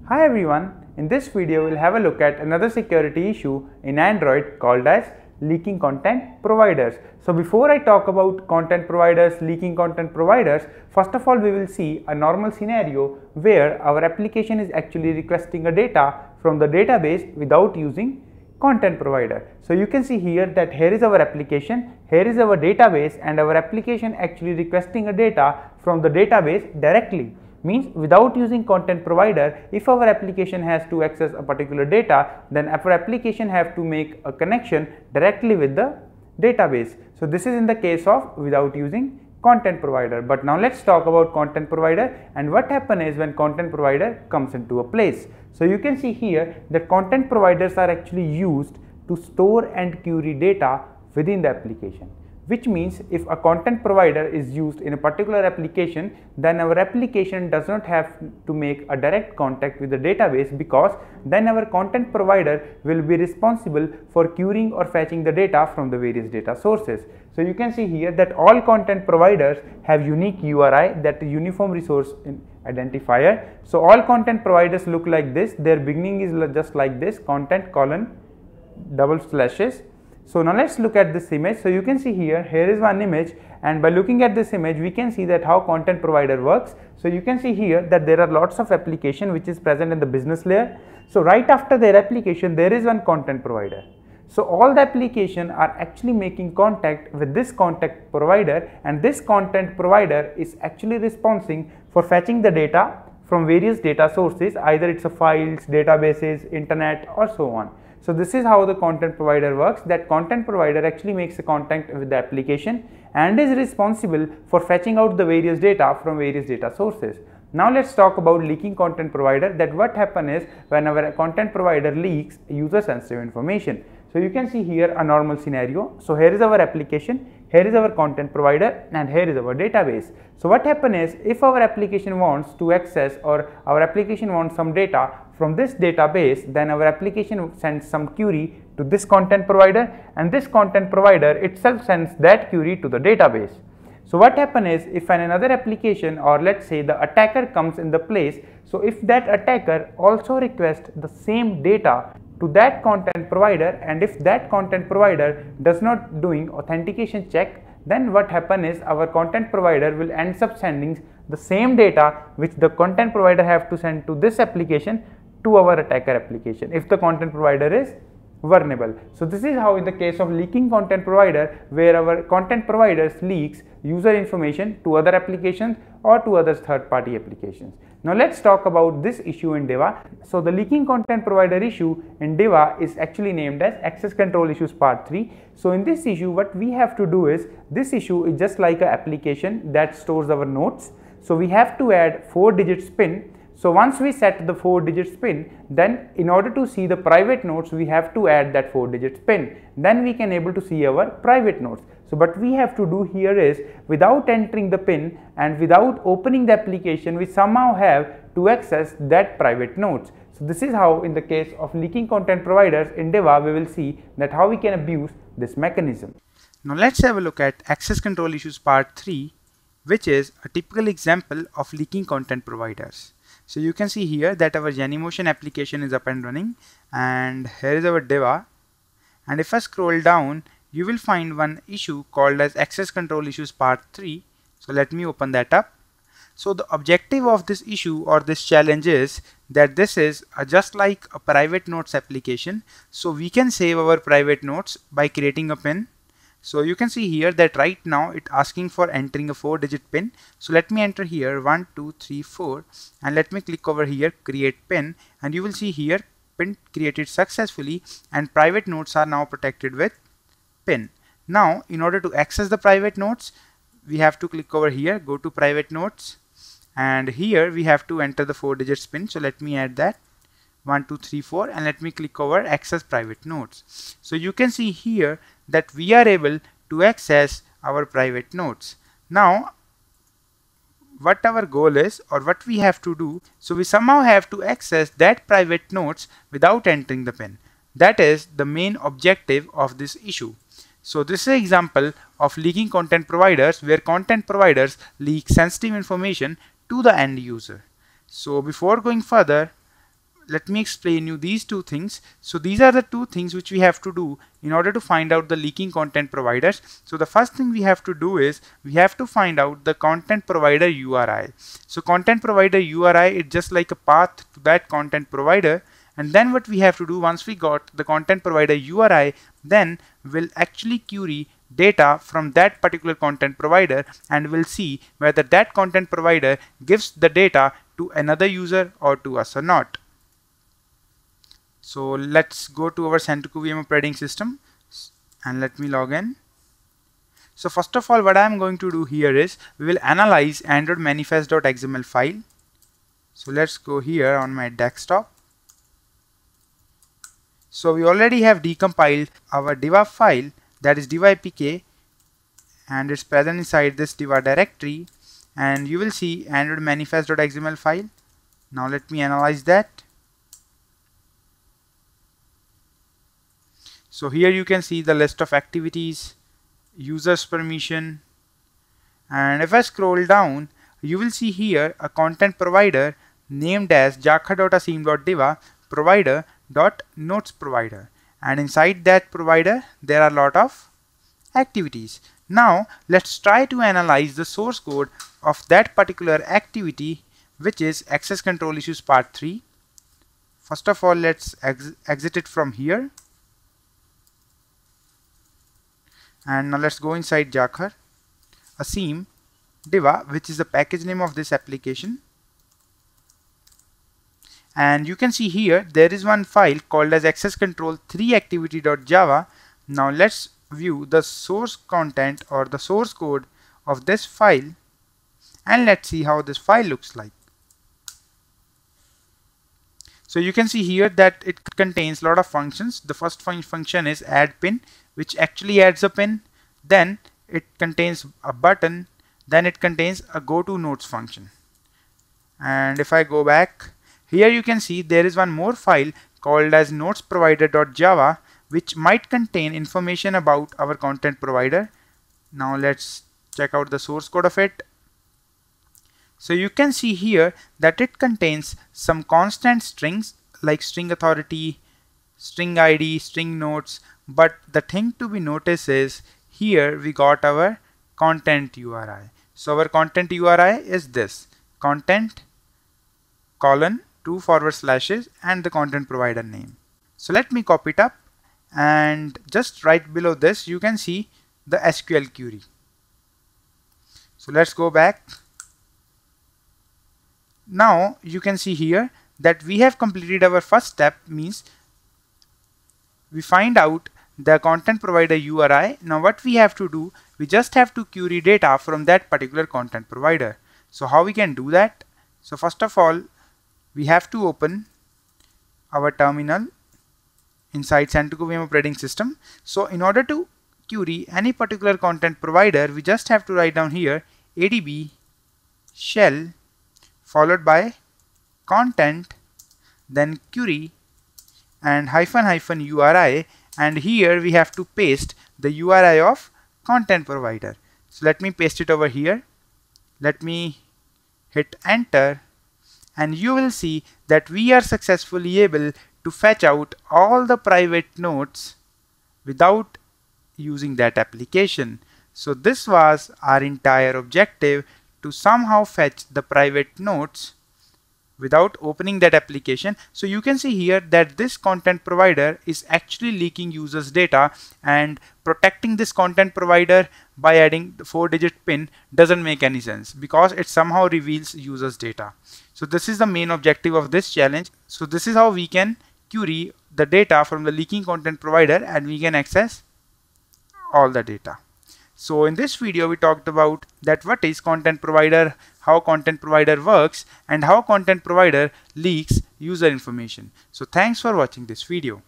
Hi everyone, in this video we'll have a look at another security issue in Android called as leaking content providers. So before I talk about content providers, leaking content providers, first of all we will see a normal scenario where our application is actually requesting a data from the database without using content provider. So you can see here that here is our application, here is our database, and our application actually requesting a data from the database directly. Means without using content provider, if our application has to access a particular data, then our application have to make a connection directly with the database. So this is in the case of without using content provider. But now let's talk about content provider and what happens is when content provider comes into a place. So you can see here that content providers are actually used to store and query data within the application, which means if a content provider is used in a particular application, then our application does not have to make a direct contact with the database, because then our content provider will be responsible for querying or fetching the data from the various data sources. So you can see here that all content providers have unique URI, that is uniform resource identifier. So all content providers look like this. Their beginning is just like this, content : double slashes. So now let's look at this image. So you can see here is one image, and by looking at this image we can see that how content provider works. So you can see here that there are lots of application which is present in the business layer. So right after their application there is one content provider. So all the application are actually making contact with this content provider, and this content provider is actually responding for fetching the data from various data sources, either it's a files, databases, internet, or so on. So this is how the content provider works, that content provider actually makes a contact with the application and is responsible for fetching out the various data from various data sources. Now let's talk about leaking content provider, that what happens is when our content provider leaks user sensitive information. So you can see here a normal scenario. So here is our application, here is our content provider, and here is our database. So what happens is if our application wants to access, or our application wants some data from this database, then our application sends some query to this content provider, and this content provider itself sends that query to the database. So what happens is if another application, or let's say the attacker, comes in the place, so if that attacker also requests the same data to that content provider, and if that content provider does not doing authentication check, then what happens is our content provider will end up sending the same data which the content provider have to send to this application to our attacker application if the content provider is vulnerable. So this is how in the case of leaking content provider, where our content providers leaks user information to other applications or to other third-party applications. Now let's talk about this issue in Deva. So the leaking content provider issue in Deva is actually named as access control issues part 3. So in this issue what we have to do is, this issue is just like an application that stores our notes. So we have to add 4-digit PIN. So once we set the 4-digit PIN, then in order to see the private notes we have to add that 4-digit PIN. Then we can able to see our private notes. So what we have to do here is, without entering the PIN and without opening the application, we somehow have to access that private notes. So this is how in the case of leaking content providers in Deva we will see that how we can abuse this mechanism. Now let's have a look at access control issues part 3, which is a typical example of leaking content providers. So you can see here that our Genymotion application is up and running, and here is our Deva, and if I scroll down you will find one issue called as access control issues part 3. So let me open that up. So the objective of this issue or this challenge is that this is just like a private notes application. So we can save our private notes by creating a PIN. So you can see here that right now it's asking for entering a 4-digit PIN. So let me enter here 1 2 3 4, and let me click over here create PIN, and you will see here PIN created successfully, and private notes are now protected with PIN. Now in order to access the private notes we have to click over here, go to private notes, and here we have to enter the 4-digit PIN. So let me add that 1 2 3 4, and let me click over access private notes. So you can see here that we are able to access our private notes. Now what our goal is, or what we have to do, so we somehow have to access that private notes without entering the PIN. That is the main objective of this issue. So this is an example of leaking content providers, where content providers leak sensitive information to the end user. So before going further, let me explain you these two things. So these are the two things which we have to do in order to find out the leaking content providers. So the first thing we have to do is we have to find out the content provider URI. So content provider URI is just like a path to that content provider. And then what we have to do, once we got the content provider URI, then we'll actually query data from that particular content provider, and we'll see whether that content provider gives the data to another user or to us or not. So let's go to our Santuku VM operating system and let me log in. So first of all, what I'm going to do here is we will analyze Androidmanifest.xml file. So let's go here on my desktop. So we already have decompiled our diva file, that is diva.apk, and it's present inside this diva directory, and you will see Androidmanifest.xml file. Now let me analyze that. So here you can see the list of activities, users permission, and if I scroll down, you will see here a content provider named as jakha.asim.diva provider.notes provider, and inside that provider there are a lot of activities. Now let's try to analyze the source code of that particular activity, which is access control issues part 3. First of all, let's exit it from here, and now let's go inside Jakha Asim Diva, which is the package name of this application. And you can see here there is one file called as access control 3 activity.java. Now let's view the source content or the source code of this file, and let's see how this file looks like. So you can see here that it contains a lot of functions. The first function is add pin, which actually adds a pin. Then it contains a button. Then it contains a go to notes function. And if I go back, here you can see there is one more file called as notesprovider.java, which might contain information about our content provider. Now let's check out the source code of it. So you can see here that it contains some constant strings like string authority, string ID, string notes, but the thing to be noticed is here we got our content URI. So our content URI is this: content : 2 forward slashes and the content provider name. So let me copy it up, and just right below this you can see the SQL query. So let's go back. Now you can see here that we have completed our first step, means we find out the content provider URI. Now what we have to do, we just have to query data from that particular content provider. So how we can do that? So first of all, we have to open our terminal inside Santuku VM operating system. So in order to query any particular content provider, we just have to write down here adb shell followed by content, then query and -- URI, and here we have to paste the URI of content provider. So let me paste it over here. Let me hit enter, and you will see that we are successfully able to fetch out all the private notes without using that application. So this was our entire objective, to somehow fetch the private notes without opening that application. So you can see here that this content provider is actually leaking users data, and protecting this content provider by adding the 4-digit pin doesn't make any sense, because it somehow reveals users data. So this is the main objective of this challenge. So this is how we can query the data from the leaking content provider, and we can access all the data. So in this video we talked about that what is content provider, how content provider works, and how content provider leaks user information. So thanks for watching this video.